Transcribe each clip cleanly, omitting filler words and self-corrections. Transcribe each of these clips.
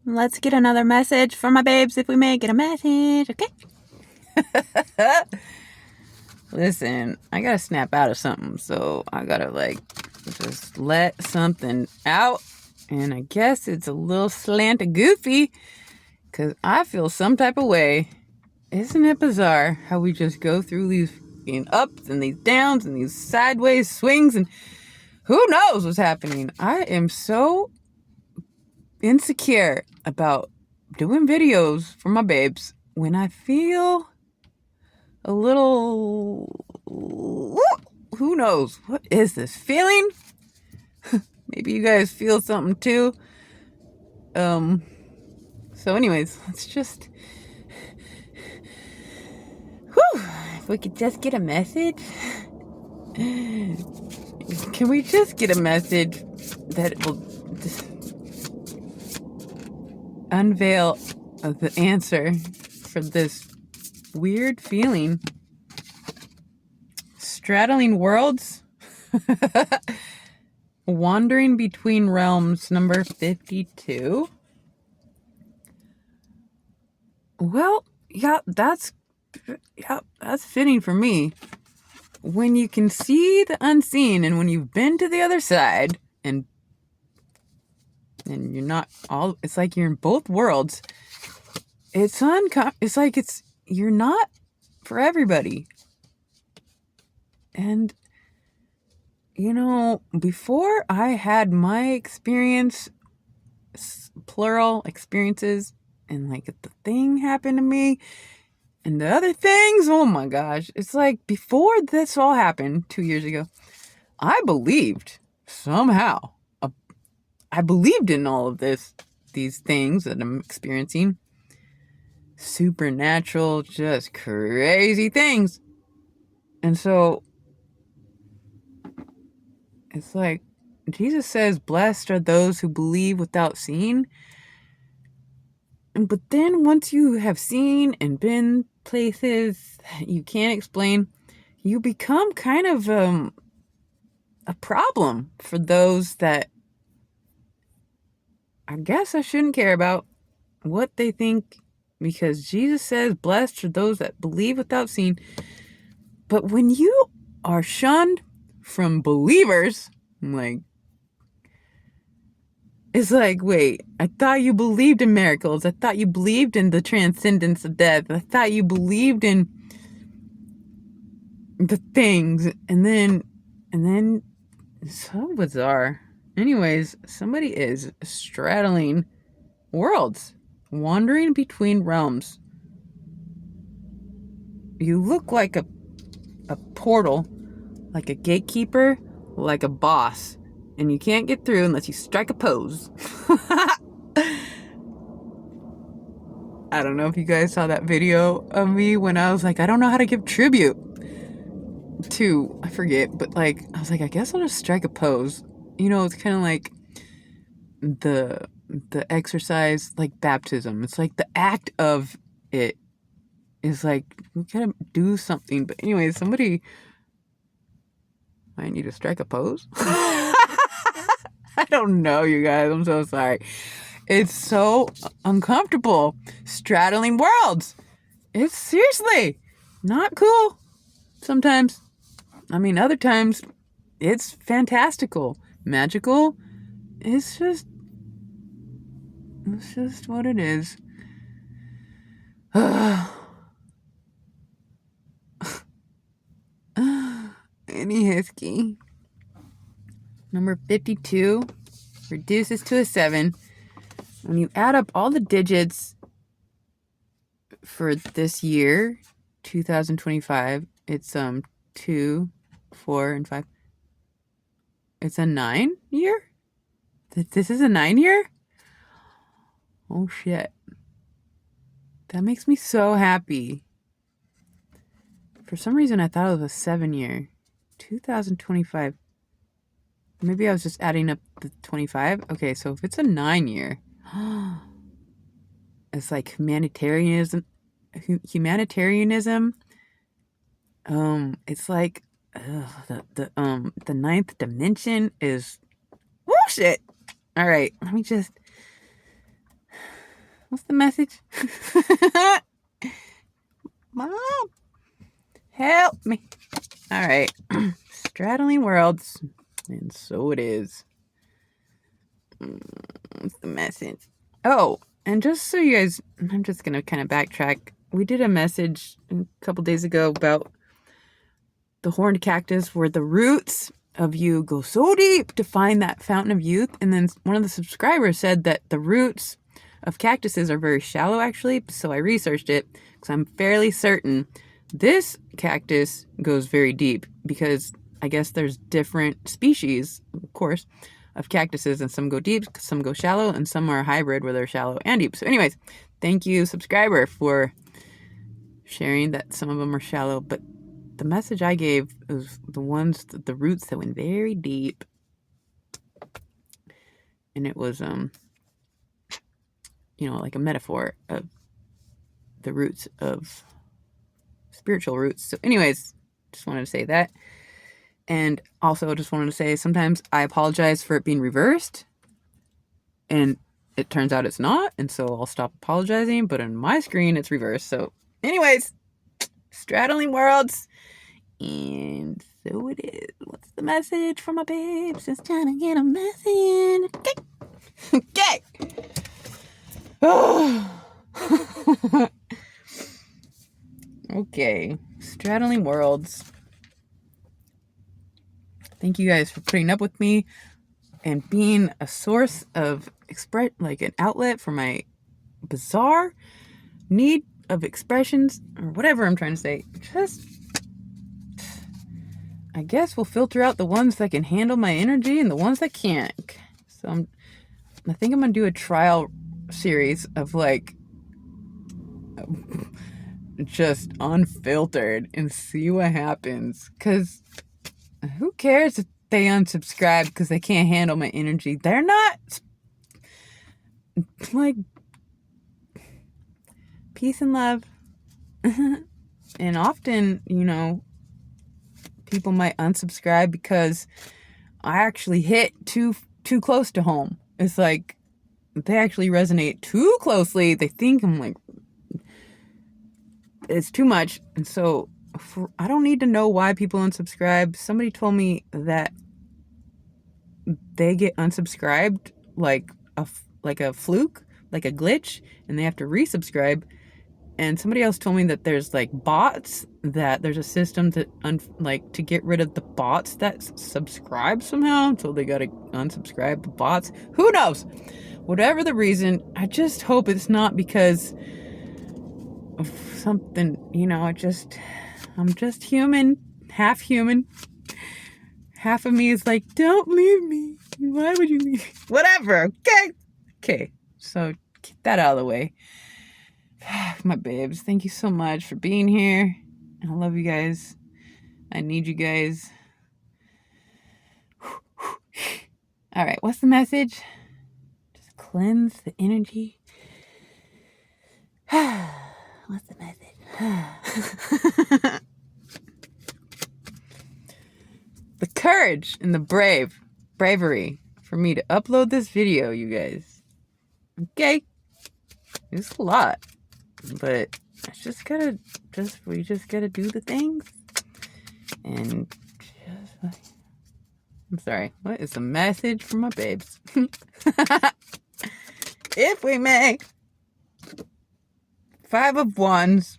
Let's get another message from my babes if we may get a message, okay? Listen, I gotta snap out of something, so I gotta just let something out. And I guess it's a little slanted goofy, because I feel some type of way. Isn't it bizarre how we just go through these ups and these downs and these sideways swings, and who knows what's happening? I am so insecure about doing videos for my babes when I feel a little, who knows, what is this feeling? Maybe you guys feel something too. So anyways, let's just, if we could just get a message. Can we just get a message that will just unveil the answer for this weird feeling? Straddling worlds? Wandering between realms, number 52. Well, yeah, that's fitting for me. When you can see the unseen, and when you've been to the other side, and you're not all, it's like you're in both worlds. It's like you're not for everybody. And before I had my experience, plural experiences, and the thing happened to me, and the other things, oh my gosh, it's like before this all happened 2 years ago, I believed somehow. I believed in all of these things that I'm experiencing. Supernatural, just crazy things. And so it's like Jesus says, blessed are those who believe without seeing. But then once you have seen and been places you can't explain, you become kind of a problem for those that I guess I shouldn't care about what they think, because Jesus says, blessed are those that believe without seeing. But when you are shunned from believers, it's like, wait, I thought you believed in miracles. I thought you believed in the transcendence of death. I thought you believed in the things. And then so bizarre. Anyways, somebody is straddling worlds, wandering between realms. You look like a portal, like a gatekeeper, like a boss, and you can't get through unless you strike a pose. I don't know if you guys saw that video of me when I was like, I don't know how to give tribute to, I forget, but I was like, I guess I'll just strike a pose. It's kind of like the exercise, like baptism. It's like the act of it is like, we gotta do something. But anyway, somebody might need to strike a pose. I don't know, you guys. I'm so sorry. It's so uncomfortable. Straddling worlds. It's seriously not cool. Sometimes. Other times, it's fantastical. Magical. It's just what it is. Any Hisky. Number 52 reduces to a 7. When you add up all the digits for this year, 2025, it's 2, 4, and 5. It's a 9 year? This is a 9 year? Oh shit. That makes me so happy. For some reason, I thought it was a 7 year. 2025. Maybe I was just adding up the 25. Okay, so if it's a 9 year, it's like humanitarianism. It's like the ninth dimension is bullshit. All right, let me just What's the message? Mom, help me. All right. Straddling worlds. And so it is. What's the message? Oh, and just so you guys, I'm just going to kind of backtrack. We did a message a couple days ago about the horned cactus where the roots of you go so deep to find that fountain of youth. And then one of the subscribers said that the roots of cactuses are very shallow, actually. So I researched it because I'm fairly certain this cactus goes very deep because I guess there's different species, of course, of cactuses, and some go deep, some go shallow, and some are hybrid where they're shallow and deep. So anyways, thank you, subscriber, for sharing that some of them are shallow, but the message I gave was the ones, the roots that went very deep. And it was, like a metaphor of the roots of spiritual roots. So anyways, just wanted to say that. And also just wanted to say sometimes I apologize for it being reversed. And it turns out it's not. And so I'll stop apologizing. But on my screen, it's reversed. So anyways, straddling worlds. And so it is. What's the message from my babes? Just trying to get a message. Okay. Oh. Okay. Straddling worlds. Thank you guys for putting up with me and being a source of like an outlet for my bizarre need of expressions or whatever I'm trying to say. Just, I guess we'll filter out the ones that can handle my energy and the ones that can't. So I think I'm going to do a trial series of like just unfiltered and see what happens. Because who cares if they unsubscribe because they can't handle my energy? They're not like peace and love. And often, people might unsubscribe because I actually hit too close to home. It's like they actually resonate too closely. They think I'm like, it's too much. And so I don't need to know why people unsubscribe. Somebody told me that they get unsubscribed like a fluke, like a glitch, and they have to resubscribe. And somebody else told me that there's like bots, that there's a system to to get rid of the bots that subscribe somehow. So they got to unsubscribe the bots. Who knows? Whatever the reason, I just hope it's not because of something, I'm just human, half human. Half of me is like, don't leave me. Why would you leave me? Whatever. Okay. So get that out of the way. My babes, thank you so much for being here. I love you guys. I need you guys. All right, what's the message? Just cleanse the energy. What's the message? The courage and the bravery for me to upload this video, you guys. Okay? It's a lot. But we just gotta do the things. And I'm sorry, what is the message from my babes? If we may. 5 of Wands.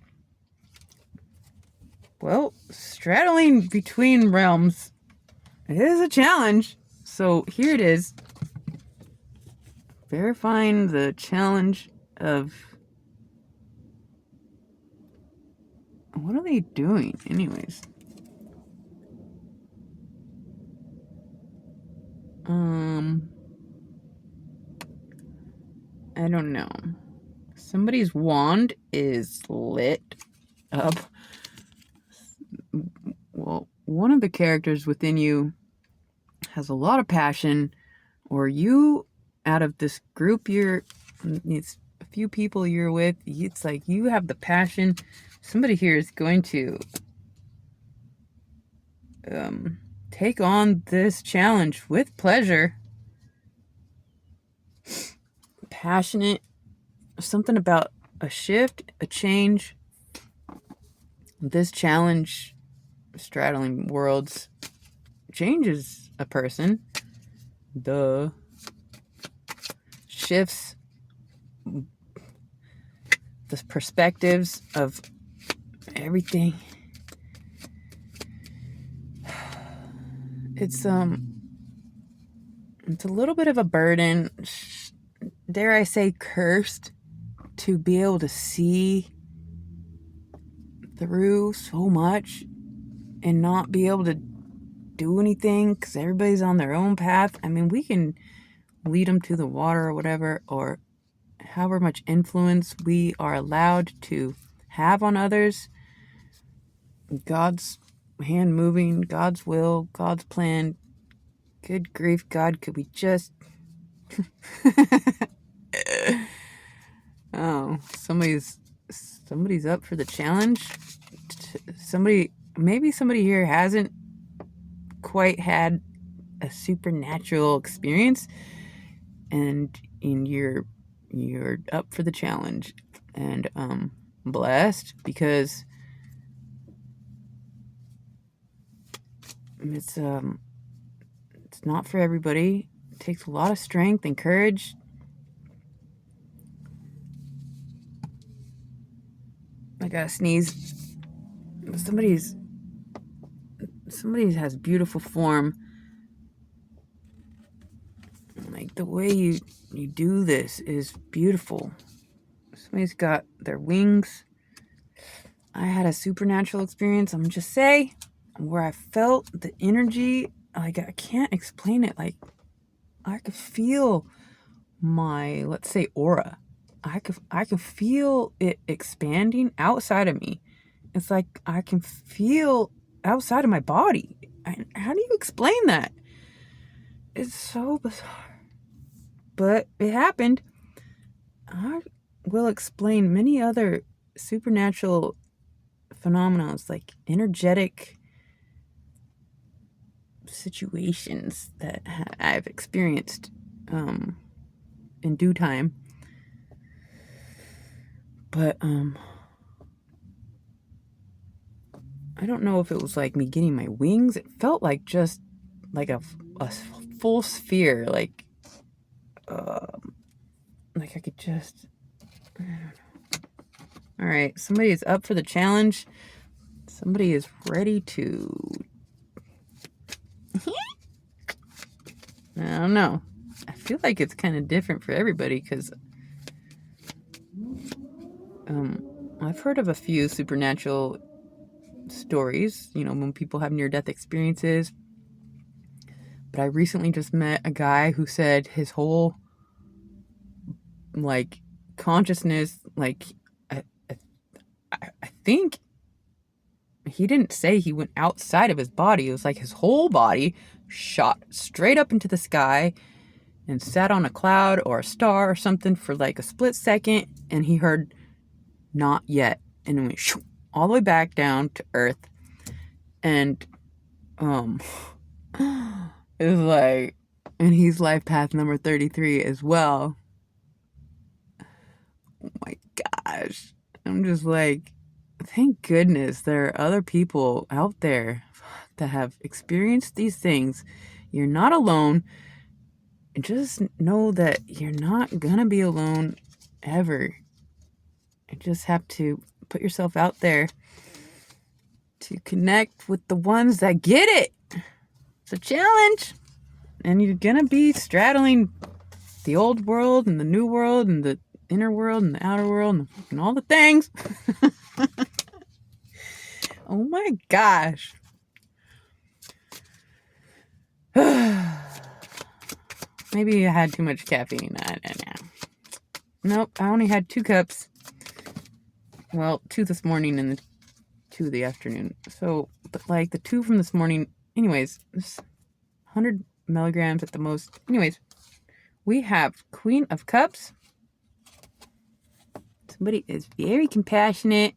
Well, straddling between realms is a challenge. So here it is. Verifying the challenge of... What are they doing, anyways? I don't know. Somebody's wand is lit up. Well, one of the characters within you has a lot of passion, or you, out of this group it's a few people you're with, it's like you have the passion. Somebody here is going to take on this challenge with pleasure. Passionate something about a shift, a change. This challenge, straddling worlds, changes a person. Duh. Shifts the perspectives of everything. It's a little bit of a burden, dare I say cursed, to be able to see through so much and not be able to do anything because everybody's on their own path. I mean, we can lead them to the water or whatever, or however much influence we are allowed to have on others. God's hand moving, God's will, God's plan. Good grief, God, could we just... Oh, somebody's up for the challenge. Maybe somebody here hasn't quite had a supernatural experience, and you're up for the challenge, and blessed, because it's not for everybody. It takes a lot of strength and courage. I gotta sneeze. Somebody has beautiful form. Like, the way you do this is beautiful. Somebody's got their wings. I had a supernatural experience, I'm just say, where I felt the energy. Like, I can't explain it. Like, I could feel my, let's say, aura. I could feel it expanding outside of me. It's like I can feel outside of my body. How do you explain that? It's so bizarre. But it happened. I will explain many other supernatural phenomena, like energetic situations that I've experienced in due time. But I don't know if it was like me getting my wings. It felt like just like a full sphere, like I could just... I don't know. All right, somebody is up for the challenge. Somebody is ready to... I don't know. I feel like it's kind of different for everybody, because I've heard of a few supernatural stories, when people have near-death experiences. But I recently just met a guy who said his whole, like, consciousness, like, I think he didn't say he went outside of his body. It was like his whole body shot straight up into the sky and sat on a cloud or a star or something for like a split second, and he heard "not yet," and it went shoo, all the way back down to Earth. And it was like, and he's life path number 33 as well. Oh my gosh. I'm just like, thank goodness there are other people out there that have experienced these things. You're not alone. Just know that you're not gonna be alone ever. You just have to put yourself out there to connect with the ones that get it. It's a challenge. And you're gonna be straddling the old world and the new world and the inner world and the outer world and all the things. Oh my gosh. Maybe I had too much caffeine. I don't know. Nope, I only had 2 cups. Well, 2 this morning and 2 the afternoon. So, but like the 2 from this morning, anyways, 100 milligrams at the most. Anyways, we have Queen of Cups. Somebody is very compassionate.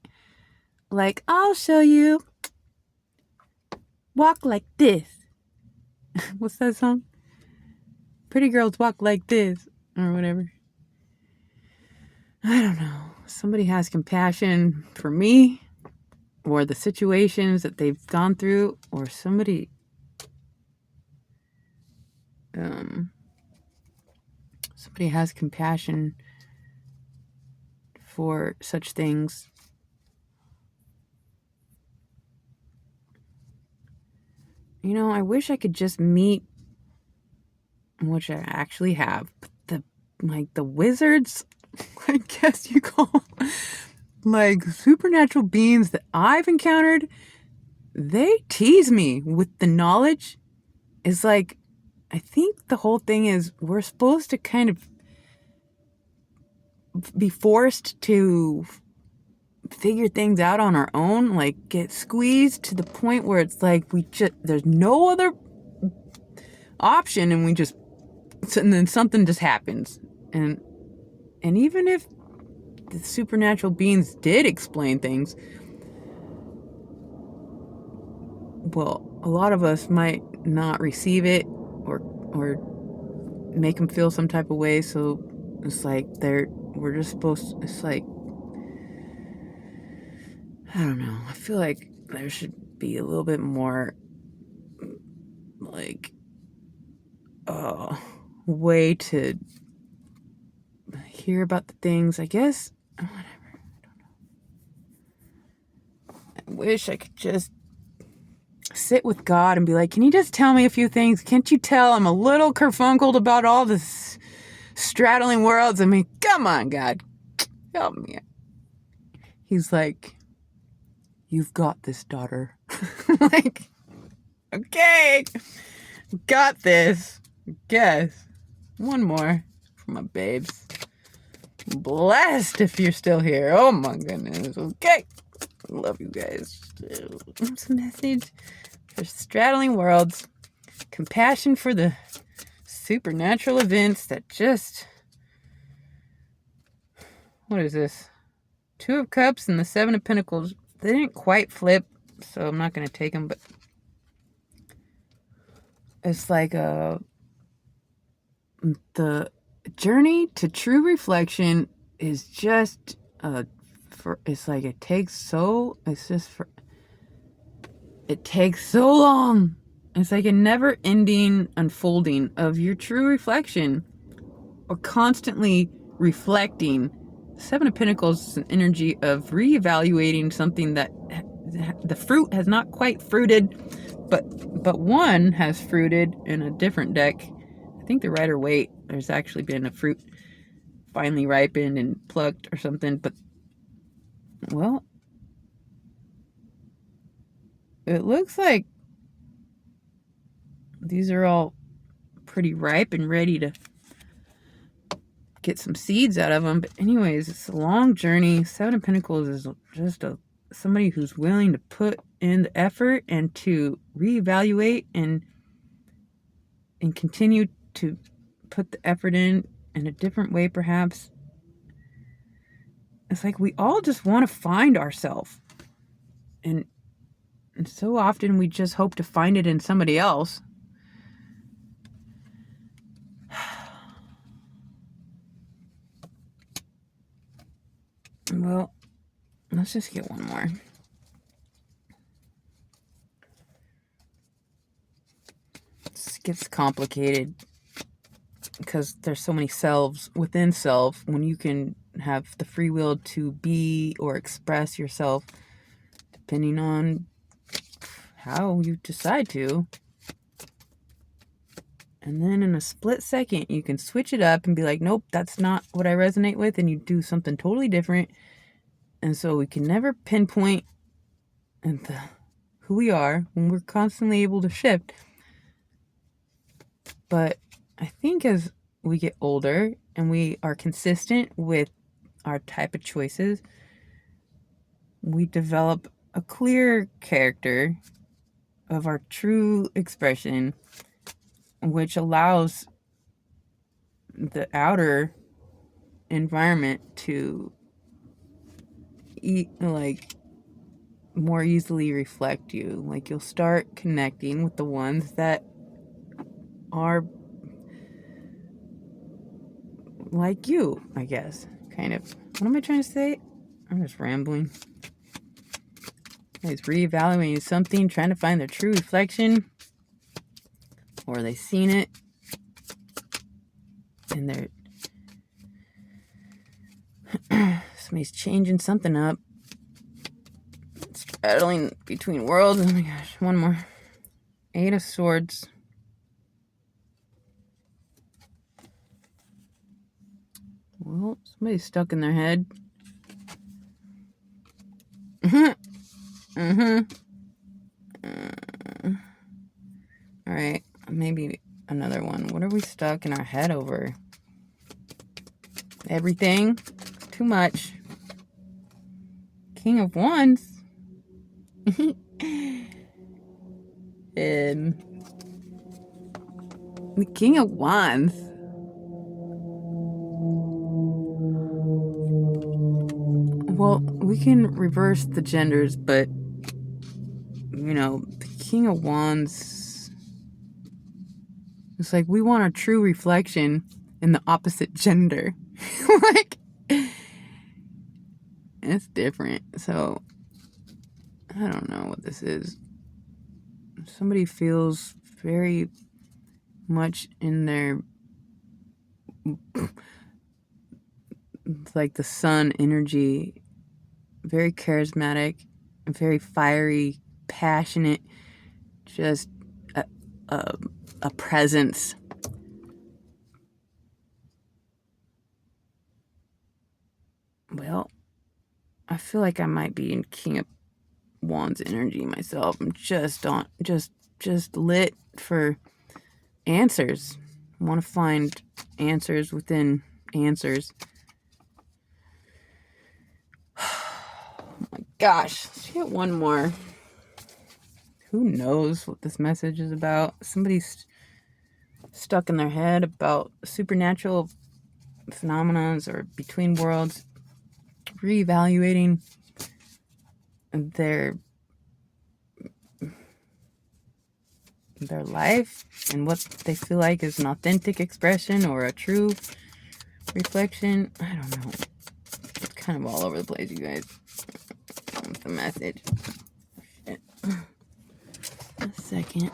Like, I'll show you. Walk like this. What's that song? Pretty girls walk like this, or whatever. I don't know, somebody has compassion for me or the situations that they've gone through, or somebody somebody has compassion for such things. You know, I wish I could just meet, which I actually have, but the wizards, I guess you call them, like supernatural beings that I've encountered, they tease me with the knowledge. It's like, I think the whole thing is we're supposed to kind of be forced to figure things out on our own, like get squeezed to the point where it's like there's no other option, and then something just happens. And even if the supernatural beings did explain things, well, a lot of us might not receive it or make them feel some type of way. So it's like we're just supposed to, it's like, I don't know. I feel like there should be a little bit more, like, way to hear about the things, I guess. Whatever. I wish I could just sit with God and be like, can you just tell me a few things? Can't you tell I'm a little kerfunkled about all this straddling worlds? I mean, come on, God. Help me. He's like, you've got this, daughter. Like, okay, got this. Guess. One more for my babes. Blessed if you're still here. Oh my goodness. Okay. Love you guys. What's the message? For straddling worlds. Compassion for the supernatural events that just... What is this? Two of Cups and the Seven of Pentacles. They didn't quite flip, so I'm not going to take them, but it's like the journey to true reflection is just it's like it takes so long. It's like a never ending unfolding of your true reflection, or constantly reflecting. Seven of Pentacles is an energy of reevaluating something that the fruit has not quite fruited, but one has fruited in a different deck. I think the Rider-Waite, there's actually been a fruit finally ripened and plucked or something, but, well, it looks like these are all pretty ripe and ready to get some seeds out of them. But anyways, it's a long journey. Seven of Pentacles is just somebody who's willing to put in the effort and to reevaluate and continue to put the effort in a different way, perhaps. It's like we all just want to find ourselves, and so often we just hope to find it in somebody else. Well, let's just get one more. This gets complicated because there's so many selves within self. When you can have the free will to be or express yourself depending on how you decide to, and then in a split second you can switch it up and be like, nope, that's not what I resonate with, and you do something totally different. And so we can never pinpoint who we are when we're constantly able to shift. But I think as we get older and we are consistent with our type of choices, we develop a clear character of our true expression, which allows the outer environment to more easily reflect you. Like, you'll start connecting with the ones that are like you, I guess, kind of. What am I trying to say? I'm just rambling. Guys reevaluating something, trying to find their true reflection, or they seen it and they're somebody's changing something up. Straddling between worlds. Oh my gosh, one more. 8 of Swords. Well, somebody's stuck in their head. All right, maybe another one. What are we stuck in our head over? Everything? Too much. King of Wands. The King of Wands. Well, we can reverse the genders, but you know, the King of Wands, it's like we want a true reflection in the opposite gender. Like, it's different. So, I don't know what this is. Somebody feels very much in their, like the sun energy, very charismatic, very fiery, passionate, just a presence. Well, I feel like I might be in King of Wands energy myself. I'm just lit for answers. I want to find answers within answers. Oh my gosh, let's get one more. Who knows what this message is about? Somebody's stuck in their head about supernatural phenomenons or between worlds, reevaluating their life and what they feel like is an authentic expression or a true reflection. I don't know. It's kind of all over the place, you guys. With the message. Shit. A second.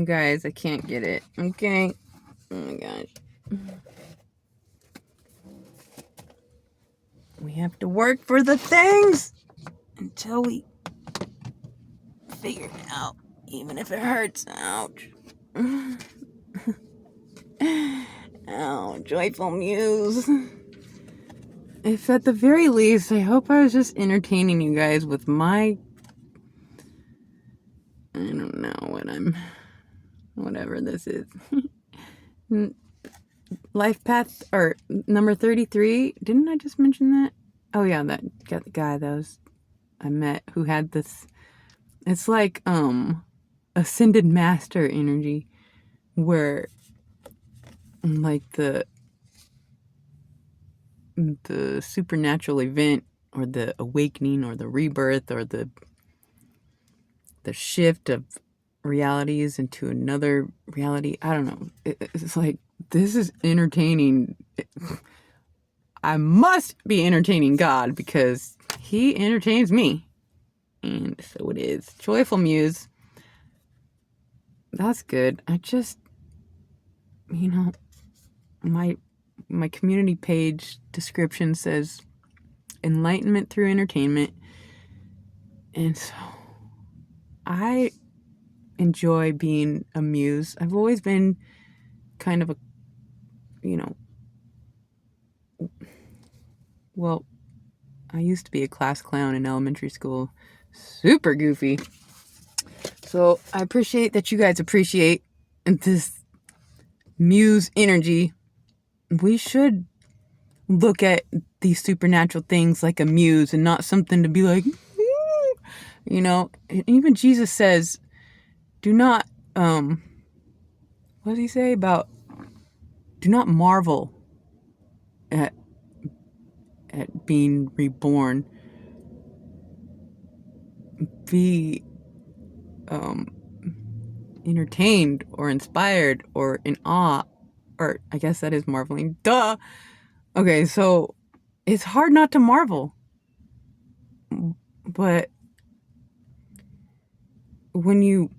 Guys, I can't get it. Okay. Oh my gosh. We have to work for the things until we figure it out, even if it hurts. Ouch. Oh, joyful Muse. If at the very least, I hope I was just entertaining you guys with my, I don't know whatever this is. Life path, or number 33. Didn't I just mention that? Oh yeah, that guy that I met who had this, it's like ascended master energy, where like the supernatural event or the awakening or the rebirth or the shift of realities into another reality. I don't know. It's like, this is entertaining. I must be entertaining God because he entertains me. And so it is. Joyful Muse. That's good. I just, my community page description says enlightenment through entertainment. And so I enjoy being a muse. I've always been kind of a, well, I used to be a class clown in elementary school. Super goofy. So I appreciate that you guys appreciate this muse energy. We should look at these supernatural things like a muse and not something to be like, even Jesus says, do not, what does he say about, do not marvel at being reborn. Be entertained or inspired or in awe, or I guess that is marveling. Duh. Okay, so it's hard not to marvel. But when you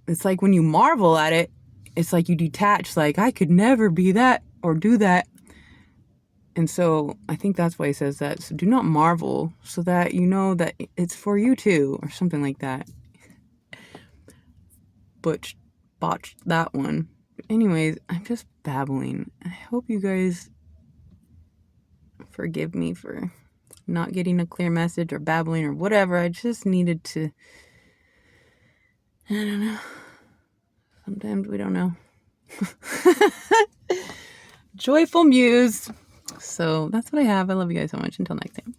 it's like when you marvel at it, it's like you detach, like I could never be that or do that. And so I think that's why he says that. So do not marvel, so that you know that it's for you too, or something like that. Botched that one. But anyways, I'm just babbling. I hope you guys forgive me for not getting a clear message or babbling or whatever. I just needed to, I don't know. Sometimes we don't know. Joyful Muse. So that's what I have. I love you guys so much. Until next time.